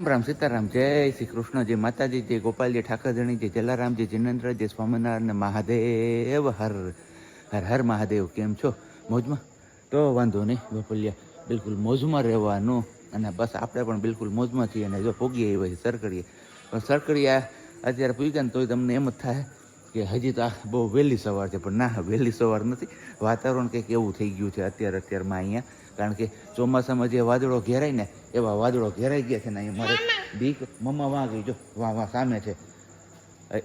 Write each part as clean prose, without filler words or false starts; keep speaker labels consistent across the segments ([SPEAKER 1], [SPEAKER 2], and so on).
[SPEAKER 1] રામ સીતારામ, જય શ્રી કૃષ્ણ, જય માતાજી, જય ગોપાલજી, ઠાકરધણી, જય જલારામ, જય જિનેન્દ્ર, જય સ્વામિનારાયણ, મહાદેવ હર હર હર મહાદેવ. કેમ છો? મોજમાં? તો વાંધો નહીં ગોપાલિયા, બિલકુલ મોજમાં રહેવાનું. અને બસ આપણે પણ બિલકુલ મોજમાં છીએ. અને જો પોગી આવી હોય સરકડીએ, પણ સરકડીયા અત્યારે પૂગ્યા ને તોય તમને એમ જ થાય કે હજી તો આ બહુ વહેલી સવાર છે. પણ ના, વહેલી સવાર નથી. વાતાવરણ કંઈક એવું થઈ ગયું છે અત્યારમાં અહીંયા. કારણ કે ચોમાસામાં જે વાદળો ઘેરાય ને એવા વાદળો ઘેરાઈ ગયા છે ને અહીંયા મારે દીક મમ્મા વાં ગઈ, જો વાં સામે છે.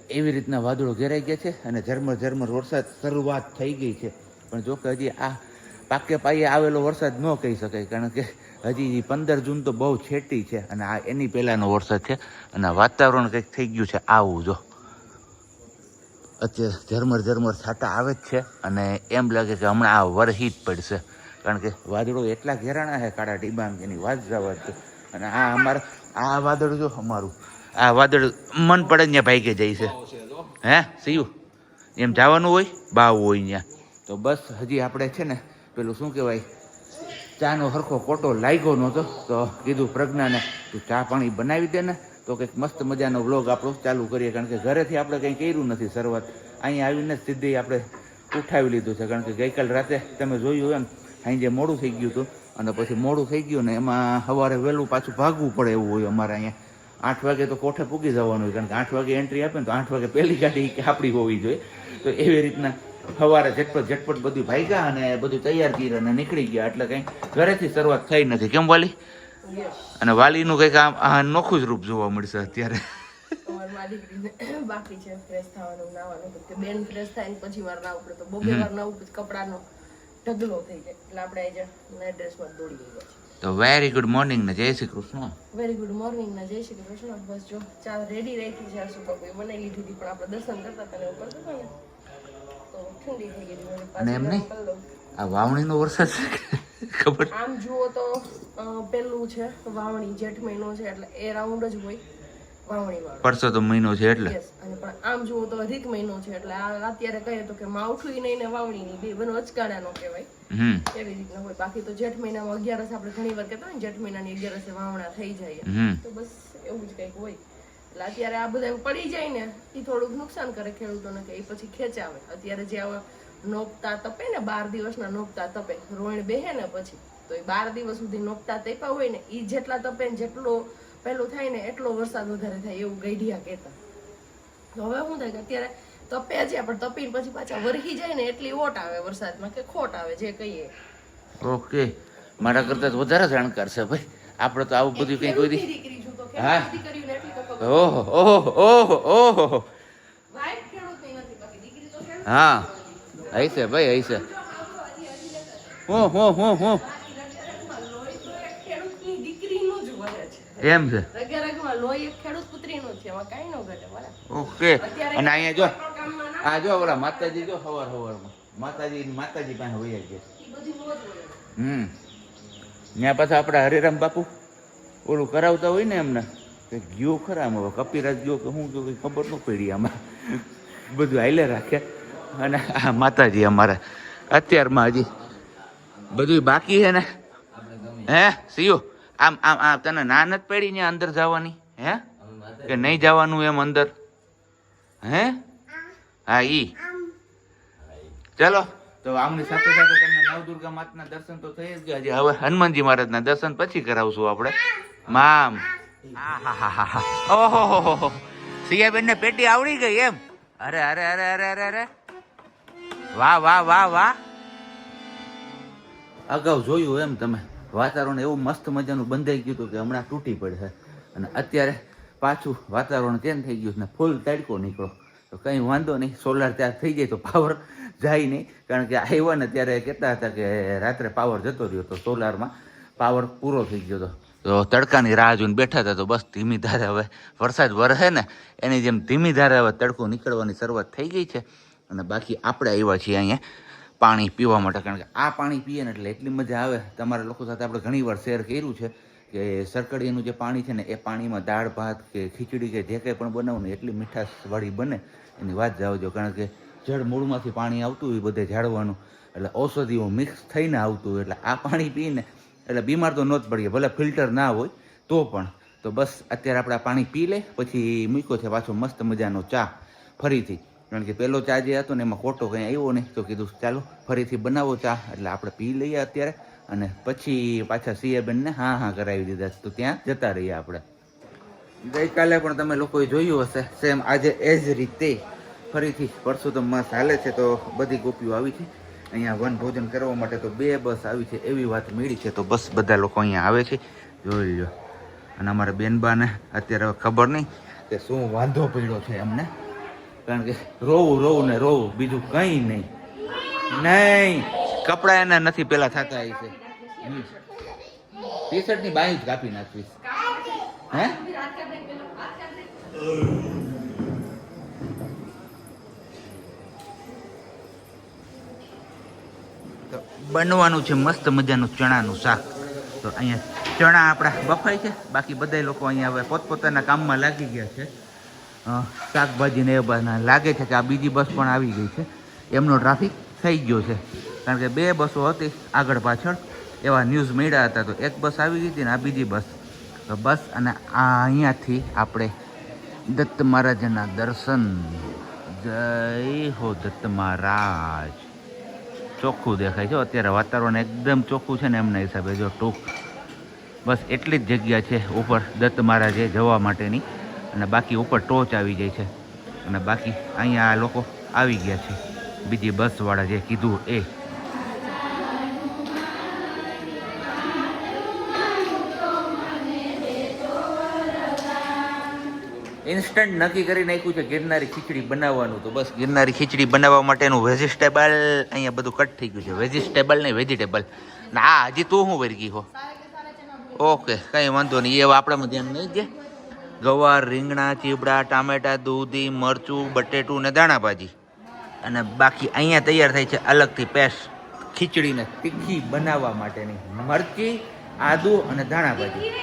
[SPEAKER 1] એવી રીતના વાદળો ઘેરાઈ ગયા છે અને ઝરમર ઝરમર વરસાદ શરૂઆત થઈ ગઈ છે. પણ જો કે હજી આ પાકે પાયે આવેલો વરસાદ ન કહી શકાય, કારણ કે હજી 15 જૂન તો બહુ છેટી છે અને આ એની પહેલાંનો વરસાદ છે. અને વાતાવરણ કંઈક થઈ ગયું છે આવું. જો અત્યારે ઝરમર ઝરમર છાંટા આવે જ છે અને એમ લાગે કે હમણાં આ વરહી જ પડશે. કારણ કે વાદળો એટલા ઘેરાણા છે કાળા ડીબાંગ, એની વાત જવા જ. અને આ અમારે આ વાદળ જો અમારું આ વાદળ મન પડે ત્યાં ભાઈ કે જાય છે. હે સીયું એમ જવાનું હોય, બાવ હોય ત્યાં. તો બસ હજી આપણે છે ને પેલું શું કહેવાય, ચાનો સરખો કોટો લાગ્યો નહોતો તો કીધું પ્રજ્ઞાને તું ચા પાણી બનાવી દે ને, તો કંઈક મસ્ત મજાનો વ્લોગ આપણો ચાલુ કરીએ. કારણ કે ઘરેથી આપણે કંઈ કર્યું નથી શરૂઆત, અહીંયા આવીને સીધી આપણે ઉઠાવી લીધું છે. કારણ કે ગઈકાલ રાતે તમે જોયું એમ અહીં જે મોડું થઈ ગયું હતું અને પછી મોડું થઈ ગયું ને એમાં સવારે વહેલું પાછું ભાગવું પડે એવું હોય. અમારે અહીંયા 8 વાગે તો કોઠે પૂગી જવાનું હોય, કારણ કે 8 વાગે એન્ટ્રી આપે ને તો 8 વાગે પહેલી ગાડી કે આપણી હોવી જોઈએ. તો એવી રીતના સવારે ઝટપટ બધું ભાગ્યા અને બધું તૈયાર કર્યા અને નીકળી ગયા. એટલે કંઈ ઘરેથી શરૂઆત થઈ નથી. કેમ વાલી? અને વાલીનું કંઈક આ નોખું જ રૂપ જોવા મળશે અત્યારે.
[SPEAKER 2] બાકી છે ફ્રેશ થવાનું, નાવાનું. કે બેન ફ્રેશ થાય ને પછી વાર નાવું પડે, તો બહુ વાર નાવું પછી કપડાનો ઢગલો થઈ જાય. એટલે આપણે આજે નાઈટ ડ્રેસમાં દોડી ગયા છે.
[SPEAKER 1] તો વેરી ગુડ મોર્નિંગ ને જય Shri Krishna.
[SPEAKER 2] Very good morning ને જય શ્રી કૃષ્ણ. બસ જો ચા રેડી રાખી છે, શું કોઈ બનાવી લીધી હતી, પણ આપણે દર્શન કરતા હતા એવું કરતા હતા ને તો ઠંડી થઈ ગઈ.
[SPEAKER 1] અને એમ નહીં, આ વાવણીનો વરસાદ છે ખબર?
[SPEAKER 2] આમ જુઓ તો પેલું છે વાવણી, જેઠ મહિનો છે એટલે એ રાઉન્ડ જ હોય વાવણી વાળો.
[SPEAKER 1] પરસો તો મહિનો છે એટલે.
[SPEAKER 2] અને પણ આમ જુઓ તો અધિક મહિનો છે એટલે આ અત્યારે કહીએ તો કે માવઠું નહીં ને વાવણી નહીં, બે બનો અચકાડાનો કહેવાય. એવી રીતના હોય. બાકી તો જેઠ મહિનામાં 11 આપણે ઘણી વાર કહેતા હોય ને જેઠ મહિનાની 11 વાવણા થઈ જાય, તો બસ એવું જ કંઈક હોય. એટલે અત્યારે આ બધા પડી જાય ને એ થોડુંક નુકસાન કરે ખેડૂતોને, કે એ પછી ખેંચાવે. અત્યારે જે આવા નોકતા તપે ને 12 દિવસના નોકતા તપે, રોઈણ બેહે ને પછી તો એ 12 દિવસ સુધી નોકતા તપ્યા હોય ને એ જેટલા તપે ને જેટલો પેલું થાય ને એટલો વરસાદ વધારે થાય એવું ગઈઢિયા કહેતા. તો હવે શું થાય કે અત્યારે તપે છે પણ તપીને પછી પાછા વરખી જાય ને એટલી ઓટ આવે વરસાદમાં કે ખોટ આવે જે કહીએ.
[SPEAKER 1] ઓકે, મારા કરતા તો વધારે જાણકાર છે ભાઈ. આપણે તો આવું બધું કઈ કોઈ દી. હા, ઓહો ઓહો ઓહો ઓહો, હા હશે ભાઈ હશે. હું એમ છે. ઓકે, અને અહીંયા જો આ જો ઓલા માતાજી જો સવારમાં માતાજી પાસે વૈયા ગયા. ત્યાં પાછા આપણા હરિરામ બાપુ ઓલું કરાવતા હોય ને એમને ગયો ખરા, હવે કપિરાજ ગયો કે શું ગયો કંઈ ખબર ન પડી. આમાં બધું હાલે રાખે. અને આ માતાજી અમારે અત્યારમાં હજી બધું બાકી છે ને. હે સીયો આમ આમ આ તને ના નથી પડી ને અંદર જવાની? હે કે નહીં જવાનું એમ અંદર? હે હા ઈ ચલો. તો આમની સાથે સાથે તમને નવદુર્ગા માતાના દર્શન તો થઈ જ ગયા. હજી હવે હનુમાનજી મહારાજના દર્શન પછી કરાવશું આપણે. મામ ઓહો, સિયાબેન ને પેટી આવડી ગઈ એમ? અરે અરે અરે અરે અરે અરે, વાહ વાહ વાહ વાહ. અગાઉ જોયું એમ તમે, વાતાવરણ એવું મસ્ત મજાનું બંધાઈ ગયું હતું કે હમણાં તૂટી પડશે. અને અત્યારે પાછું વાતાવરણ ચેન્જ થઈ ગયું ને ફૂલ તડકો નીકળો. તો કંઈ વાંધો નહીં, સોલાર ચાર્જ થઈ જાય તો પાવર જાય નહીં. કારણ કે આવ્યા ને ત્યારે કહેતા હતા કે રાત્રે પાવર જતો રહ્યો, તો સોલારમાં પાવર પૂરો થઈ ગયો હતો. તો તડકાની રાહ જોઈને બેઠા હતા. તો બસ ધીમી ધારે હવે વરસાદ વરસે ને એની જેમ ધીમી ધારે હવે તડકો નીકળવાની શરૂઆત થઈ ગઈ છે. અને બાકી આપણે આવ્યા છીએ અહીંયા પાણી પીવા માટે. કારણ કે આ પાણી પીએ ને એટલે એટલી મજા આવે. તમારા લોકો સાથે આપણે ઘણી વાર શેર કર્યું છે કે સરકડીનું જે પાણી છે ને એ પાણીમાં દાળ ભાત કે ખીચડી કે જે કંઈ પણ બનાવું ને એટલી મીઠાશવાળી બને એની વાત જાવજો. કારણ કે જળ મૂળમાંથી પાણી આવતું હોય બધે ઝાડવાનું, એટલે ઔષધિઓ મિક્સ થઈને આવતું હોય. એટલે આ પાણી પીને એટલે બીમાર તો ન જ પડીએ, ભલે ફિલ્ટર ના હોય તો પણ. તો તો બસ અત્યારે આપણે પાણી પી લે, પછી મૂક્યો છે પાછો મસ્ત મજાનો ચા ફરીથી, કારણ કે પેલો ચા જે હતો ને એમાં ખોટો કંઈ આવ્યો નહીં, તો કીધું ચાલો ફરીથી બનાવો ચા, એટલે આપણે પી લઈએ અત્યારે, અને પછી પાછા સિયાબેનને હા કરાવી દીધા, તો ત્યાં જતા રહીએ આપણે. ગઈકાલે પણ તમે લોકોએ જોયું હશે સેમ આજે એ જ રીતે ફરીથી પરસોત્તમ માસ હાલે છે, તો બધી ગોપીઓ આવી છે અહીંયા વન ભોજન કરવા માટે, તો 2 બસ આવી છે એવી વાત મળી છે, તો બસ બધા લોકો અહીંયા આવે છે, જોઈ લો. અને અમારા બેનબાને અત્યારે ખબર નહીં કે શું વાંધો પડ્યો છે એમને, કારણ કે રોવું ને રોવું, બીજું કંઈ નહીં. કપડા એના નથી પેલા થતા આવી છે, ટી શર્ટની બાઈ જ કાપી નાખવીશ. હે તો બનવાનું છે મસ્ત મજાનું ચણાનું શાક. તો અહીંયા ચણા આપણા બફાય છે, બાકી બધા લોકો અહીંયા હવે પોતપોતાના કામમાં લાગી ગયા છે. શાકભાજીને એ બધા લાગે છે કે આ બીજી બસ પણ આવી ગઈ છે, એમનો ટ્રાફિક થઈ ગયો છે, કારણ કે 2 બસો હતી આગળ પાછળ એવા ન્યૂઝ મળ્યા હતા, તો એક બસ આવી ગઈ હતી ને આ બીજી બસ. તો બસ, અને આ અહીંયાથી આપણે દત્ત મહારાજના દર્શન. જય હો દત્ત મહારાજ. ચોખ્ખું દેખાય છે અત્યારે, વાતાવરણ એકદમ ચોખ્ખું છે ને એમના હિસાબે. જો ટૂંક બસ એટલી જ જગ્યા છે ઉપર દત્ત મહારાજે જવા માટેની, અને બાકી ઉપર ટોચ આવી જાય છે, અને બાકી અહીંયા આ લોકો આવી ગયા છે બીજી બસવાળા જે કીધું એ. ઇન્સ્ટન્ટ નક્કી કરી નાખ્યું છે ગિરનારી ખીચડી બનાવવાનું, તો બસ ગિરનારી ખીચડી બનાવવા માટેનું વેજીટેબલ અહીંયા બધું કટ થઈ ગયું છે. વેજીટેબલ નહીં, વેજીટેબલ. ના હજી તું શું વર્ગી હો? ઓકે, કંઈ વાંધો નહીં, એ આપણામાં ધ્યાન નહીં દે. ગવાર, રીંગણા, ચીબડા, ટામેટા, દૂધી, મરચું, બટેટું ને દાણાભાજી, અને બાકી અહીંયા તૈયાર થાય છે અલગથી પેસ્ટ ખીચડીને તીખી બનાવવા માટેની. મરચી, આદુ અને દાણાભાજી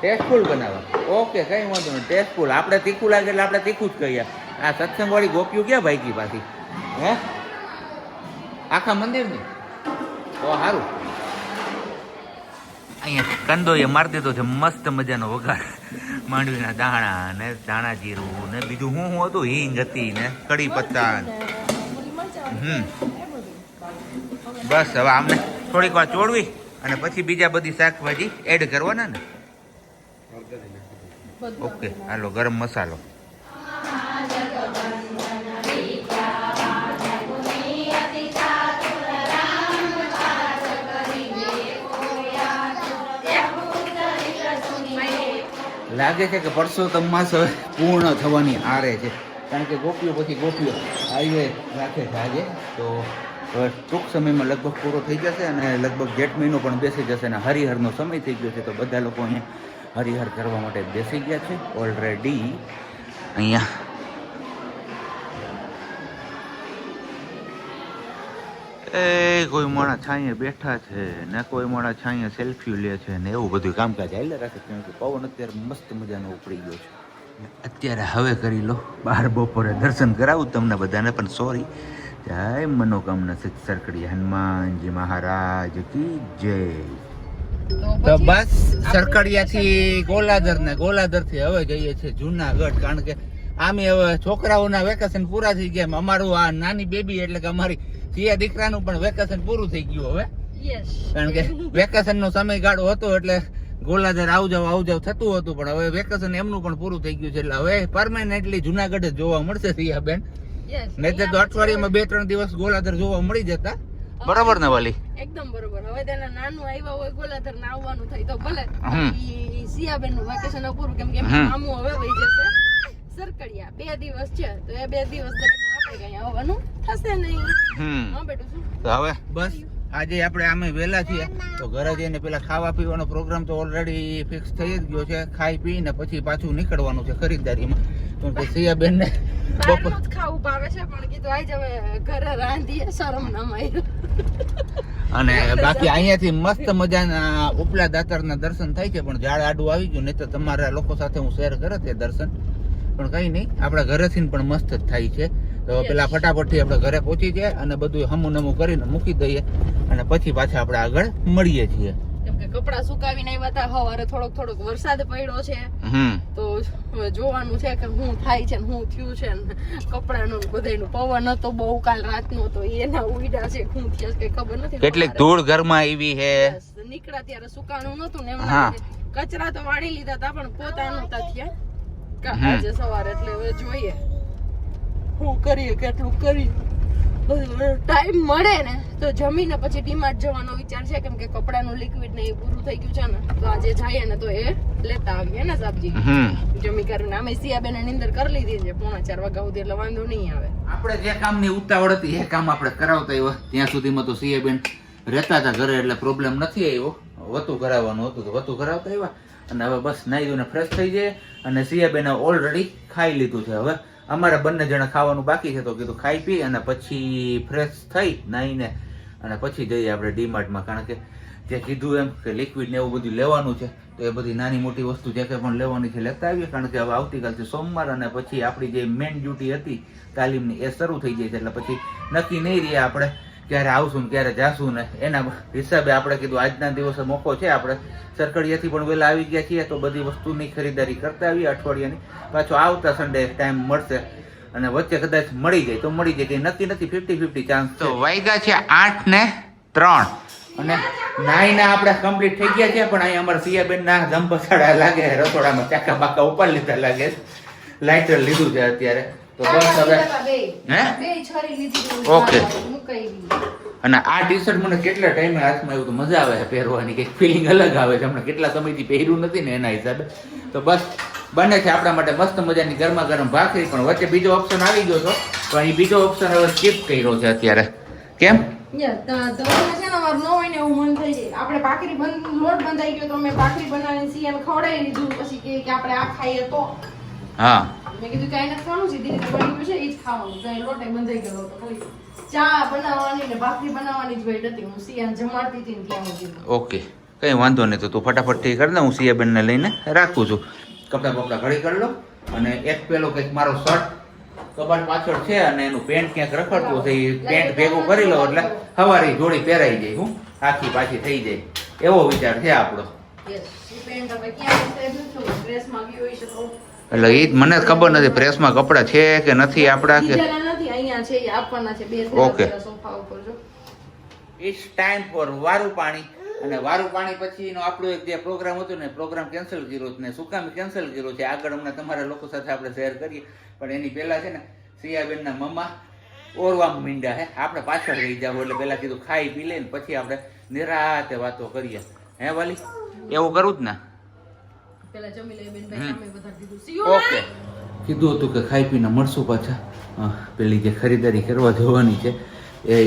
[SPEAKER 1] ટેસ્ટફુલ બનાવવા. ઓકે, કંઈ વાંધો નહીં, ટેસ્ટફુલ. આપણે તીખું લાગે એટલે આપણે તીખું જ કહીએ. આ સત્સંગવાળી ગોપીઓ ક્યાં ભાઈકી પાછી? હે આખા મંદિરની? તો સારું. અહીંયા કંદોએ મારી દીધો છે મસ્ત મજાનો વઘાર, માંડવીના દાણા ને ધાણા જીરું ને બીજું શું હતું, હિંગ હતી ને કડી પત્તા. બસ હવે આમને થોડીક વાર ચોળવી અને પછી બીજા બધી શાકભાજી એડ કરવાના ને. ઓકે, હાલો ગરમ મસાલો. લાગે છે કે પરસોત્તમ માસ હવે પૂર્ણ થવાની આરે છે, કારણ કે ગોપીઓ પછી ગોપીઓ હાઈવે રાખે છે આજે, તો હવે ટૂંક સમયમાં લગભગ પૂરો થઈ જશે, અને લગભગ જેઠ મહિનો પણ બેસી જશે, અને હરિહરનો સમય થઈ ગયો છે, તો બધા લોકો અહીંયા હરિહર કરવા માટે બેસી ગયા છે ઓલરેડી. અહીંયા એ કોઈ માણા છાંયે બેઠા છે ને કોઈ માણા છાંયે સેલ્ફી લે છે ને એવું બધું કામકાજ હાલે રાખે, કેમ કે પવન અત્યારે મસ્ત મજાનો ઉપડી ગયો છે. અત્યારે હવે કરી લો, 12 બપોરે દર્શન કરાવું તમને બધાને, પણ સોરી. જય મનોકામના સિદ્ધ સરકડી હનુમાનજી મહારાજ કી જય. તો બસ સરકડિયાથી ગોલાધર ને ગોલાધરથી હવે જઈએ છીએ જુનાગઢ, કારણ કે આમે હવે છોકરાઓના વેકેશન પૂરા થઈ ગયા. અમારું આ નાની બેબી એટલે કે અમારી સિયા દીકરાનું પણ વેકેશન પૂરું થઈ ગયું હવે, કારણ કે વેકેશન નો સમયગાળો હતો એટલે ગોલાધર આવ જાવ થતું હતું, પણ હવે વેકેશન એમનું પણ પૂરું થઈ ગયું છે, એટલે હવે પરમેનન્ટલી જુનાગઢ જ જોવા મળશે સિયા બેન. નહીં તો અઠવાડિયામાં 2-3 દિવસ ગોલાધર જોવા મળી જતા. બરાબર ને વાલી? એકદમ બરોબર. હવે તેના નાનું આવ્યા હોય ગોલાધર ને આવવાનું થાય તો ભલે સિયાબેન નું વેકેશન પૂરું, કેમ કે મામું હવે વહી જશે સરકડિયા. 2 દિવસ છે, તો એ 2 દિવસ દરમિયાન આપણે કઈ આવવાનું થશે નહીં. હા બેટું, શું તો હવે બસ આજે આપણે આમે વહેલા છીએ, તો ઘરે જઈને પેલા ખાવા પીવાનો પ્રોગ્રામ તો ઓલરેડી ફિક્સ થઈ જ ગયો છે. ખાઈ પીને પછી પાછું નીકળવાનું છે ખરીદદારીમાં, કેમ કે સિયાબેન ને બપોર ખાવું ભાવે છે, પણ કીધું આજ હવે ઘરે રાંધીએ, શરમ ના માય. અને બાકી અહીંયાથી મસ્ત મજાના ઉપલા દાતારના દર્શન થાય છે, પણ ઝાડ આડું આવી ગયું, નહીં તો તમારા લોકો સાથે હું શેર કરે તે દર્શન, પણ કઈ નહીં, આપણા ઘરેથી પણ મસ્ત જ થાય છે. તો પેલા ફટાફટથી આપણે ઘરે પહોંચી જાય અને બધું હમું નમું કરીને મૂકી દઈએ, અને પછી પાછા આપણે આગળ મળીએ છીએ.
[SPEAKER 2] કે કપડા સુકાવીને આવ્યા હતા સવારે થોડોક વરસાદ પડ્યો છે તો હવે જોવાનું છે કે શું થાય છે ને શું થયું છે ને કપડાનું બધાયનું પવન હતો બહુ કાલ રાતનો તો એના ઉડ્યા છે શું થયા છે કઈ ખબર નથી
[SPEAKER 1] કેટલીક ધૂળ ઘરમાં આવી હે
[SPEAKER 2] નીકળ્યા ત્યારે સુકાણું નતું ને એમના કચરા તો વાળી લીધા હતા પણ પોતા નતા થયા આજે સવારે એટલે હવે જોઈએ શું કરીએ કેટલું કરીએ ટાઈમ મળે ને તો જમીને પછી ડીમાર્ટ જવાનો વિચાર છે કેમ કે કપડાનું લિક્વિડ ને એ પૂરું થઈ ગયું છે ને તો આજે જઈએ ને તો એ લેતા આવીએ ને સબ્જી જમી કરીને અમે સિયાબેન ની અંદર કરી લીધી છે 3:45 વાગ્યા સુધી એટલે વાંધો નહીં આવે
[SPEAKER 1] આપણે જે કામની ઉતાવળ હતી એ કામ આપણે કરાવતા આવ્યા ત્યાં સુધીમાં તો સિયાબેન રહેતા હતા ઘરે એટલે પ્રોબ્લેમ નથી આવ્યો વતું કરાવવાનું હતું તો વતું કરાવતા આવ્યા અને હવે બસ નાઈ ધોઈને ફ્રેશ થઈ જાય અને સિયાબેને ઓલરેડી ખાઈ લીધું છે હવે અમારા બંને જણા ખાવાનું બાકી છે તો કીધું ખાઈ પી અને પછી ફ્રેશ થઈ નાઈને અને પછી જઈએ આપણે ડીમાર્ટમાં કારણ કે જે કીધું એમ કે લિક્વિડ ને એવું બધું લેવાનું છે તો એ બધી નાની મોટી વસ્તુ જે કંઈ પણ લેવાની છે લેતા આવીએ કારણ કે હવે આવતીકાલથી સોમવાર અને પછી આપણી જે મેઇન ડ્યુટી હતી તાલીમની એ શરૂ થઈ જાય છે એટલે પછી નક્કી નહીં રહીએ આપણે ક્યારે આવશું ને ક્યારે જાશું ને એના હિસાબે આપણે કીધું આજના દિવસે મોકો છે આપણે સરકડિયાથી પણ વહેલા આવી ગયા છીએ તો બધી વસ્તુની ખરીદારી કરતા આવીએ અઠવાડિયાની પાછો આવતા સન્ડે ટાઈમ મળશે અને વચ્ચે કદાચ મળી જાય તો મળી જાય કંઈ નક્કી નથી 50-50 ચાન્સ તો વાગ્યા છે 8:03 અને નાઈને આપણે કમ્પ્લીટ થઈ ગયા છે પણ અહીંયા અમારા સિયાબેન ના દમ પછાડા લાગે રસોડામાં ચાકા બાકા ઉપર લીધા લાગે લાઇટર લીધું છે અત્યારે તો બસ હવે ઓકે અને આ ટી શર્ટ મને કેટલા ટાઈમે હાથમાં એવું તો મજા આવે પહેરવાની કંઈક ફિલિંગ અલગ આવે છે હમણાં કેટલા સમયથી પહેર્યું નથી ને એના હિસાબે તો બસ બને છે આપણા માટે મસ્ત મજાની ગરમા ગરમ ભાખરી પણ વચ્ચે બીજો ઓપ્શન આવી ગયો હતો પણ એ બીજો ઓપ્શન હવે સ્કીપ કર્યો છે અત્યારે કેમ
[SPEAKER 2] આપણે ભાખરી લોટ બંધાઈ ગયો તો અમે ભાખરી બનાવીને સિયાને ખવડાવી લીધું પછી કે આપણે આ ખાઈએ તો
[SPEAKER 1] હા
[SPEAKER 2] મેં કીધું કાંઈ નથી ખાવાનું સીધી રીતે બની ગયું છે એ જ ખાવાનું કાંઈ લોટે બંધાઈ ગયો હતો ખાલી ચા બનાવવાની ને ભાખરી બનાવવાની જ વેટ હતી હું સિયાને જમાડતી હતી ને ત્યાં સુધી
[SPEAKER 1] ઓકે કઈ વાંધો નહીં તો તું ફટાફટ ઠીક કરી દે હું સિયાબેનને લઈને રાખું છું કપડા બપડા ઘડી કરી લો અને એક પેલો કંઈક મારો શર્ટ કબાટ પાછળ છે અને એનું પેન્ટ ક્યાંક રખડતું છે એ પેન્ટ ભેગું કરી લો એટલે સવારે જોડી પહેરાઈ જાય હું આખી પાછી થઈ જાય એવો વિચાર છે આપણો એટલે એ જ મને ખબર નથી પ્રેસમાં કપડા છે કે નથી આપડા કે ઓકે ઇટ્સ ટાઈમ ફોર વારું પાણી અને વારું પાણી પછીનો આપણો એક જે પ્રોગ્રામ હતો ને પ્રોગ્રામ કેન્સલ કર્યો ને શું કામ કેન્સલ કર્યો છે આગળ હમણાં તમારા લોકો સાથે આપણે શેર કરીએ પણ એની પહેલા છે ને સિયાબેનના મમ્મા ઓરવામાં મીંડા હે આપણે પાછળ રહી જાવ એટલે પહેલા કીધું ખાઈ પી લઈને પછી આપણે નિરાતે વાતો કરીએ હે વાલી એવું કરું જ ને ઓકે કીધું હતું કે ખાઈ પીને મળશું પાછા પેલી જે ખરીદારી કરવા જવાની છે એ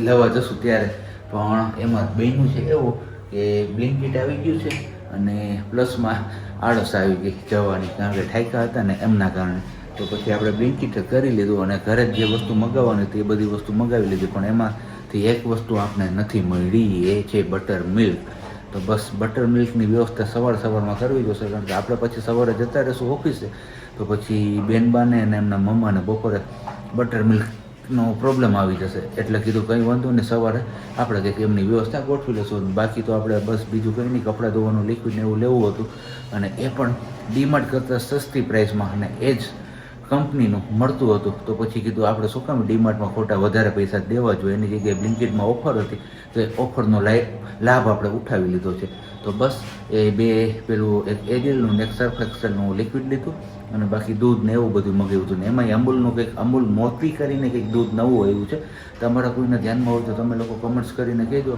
[SPEAKER 1] લેવા જશું ત્યારે પણ એમાં બન્યું છે એવું કે બ્લિંકિટ આવી ગયું છે અને પ્લસમાં આળસ આવી ગઈ જવાની કારણ કે ઠાયકા હતા ને એમના કારણે તો પછી આપણે બ્લિંકિટ કરી લીધું અને ઘરે જ જે વસ્તુ મગાવવાની હતી એ બધી વસ્તુ મગાવી લીધી પણ એમાંથી એક વસ્તુ આપણે નથી મળી એ છે બટર મિલ્ક તો બસ બટર મિલ્કની વ્યવસ્થા સવારમાં કરવી જોશે કારણ કે આપણે પછી સવારે જતા રહીશું ઓફિસે તો પછી બેનબાને અને એમના મમ્માને બપોરે બટર મિલ્કનો પ્રોબ્લેમ આવી જશે એટલે કીધું કંઈ વાંધો નહીં સવારે આપણે કંઈક એમની વ્યવસ્થા ગોઠવી લઈશું બાકી તો આપણે બસ બીજું કંઈ નહીં કપડાં ધોવાનું લિક્વિડ ને એવું લેવું હતું અને એ પણ ડીમાર્ટ કરતાં સસ્તી પ્રાઇસમાં અને એ જ કંપનીનું મળતું હતું તો પછી કીધું આપણે શું કામ ડીમાર્ટમાં ખોટા વધારે પૈસા દેવા જોઈએ એની જગ્યાએ બ્લિંકિટમાં ઓફર હતી તો એ ઓફરનો લાભ આપણે ઉઠાવી લીધો છે તો બસ એ બે પેલું એક એજિલનું ને એક સર્ફ એક્સેલનું લિક્વિડ લીધું અને બાકી દૂધ ને એવું બધું મગાવ્યું હતું ને એમાં અમૂલનું કંઈક અમૂલ મોતી કરીને કંઈક દૂધ નવું આવ્યું છે તમારા કોઈને ધ્યાનમાં હોય તો તમે લોકો કમેન્ટ્સ કરીને કહેજો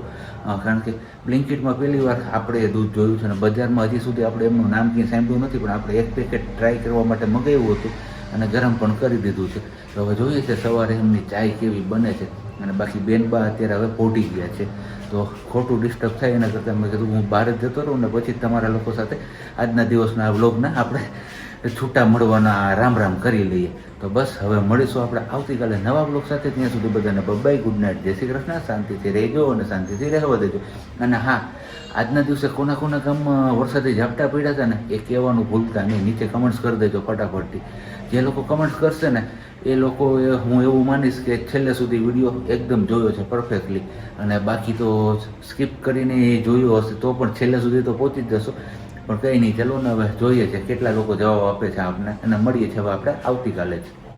[SPEAKER 1] કારણ કે બ્લિંકિટમાં પહેલી વાર આપણે એ દૂધ જોયું છે અને બજારમાં હજી સુધી આપણે એમનું નામ ક્યાંય સાંભળ્યું નથી પણ આપણે એક પેકેટ ટ્રાય કરવા માટે મગાવ્યું હતું અને ગરમ પણ કરી દીધું છે તો હવે જોઈએ છે સવારે એમની ચાય કેવી બને છે અને બાકી બેનબા અત્યારે હવે પોટી ગયા છે તો ખોટું ડિસ્ટર્બ થાય એના કરતાં મેં કીધું હું બહાર જ જતો રહું ને પછી તમારા લોકો સાથે આજના દિવસના આ વ્લોગના આપણે છૂટા મળવાના રામ રામ કરી લઈએ તો બસ હવે મળીશું આપણે આવતીકાલે નવા બ્લોગ સાથે ત્યાં સુધી બધાને બાય ગુડ નાઇટ જય શ્રી કૃષ્ણ શાંતિથી રહેજો અને શાંતિથી રહેવા દેજો અને હા આજના દિવસે કોના કોના ગામમાં વરસાદી ઝાપટા પડ્યા હતા ને એ કહેવાનું ભૂલતા નહીં. નીચે કમેન્ટ્સ કરી દેજો ફટાફટથી. જે લોકો કમેન્ટ્સ કરશે ને એ લોકો હું એવું માનીશ કે છેલ્લે સુધી વિડીયો એકદમ જોયો છે પરફેક્ટલી, અને બાકી તો સ્કીપ કરીને જોયો હશે તો પણ છેલ્લે સુધી તો પહોંચી જ જશો. પણ કંઈ નહીં, ચાલો ને હવે જોઈએ છે કેટલા લોકો જવાબ આપે છે આપને, અને મળીએ છીએ હવે આપણે આવતીકાલે જ.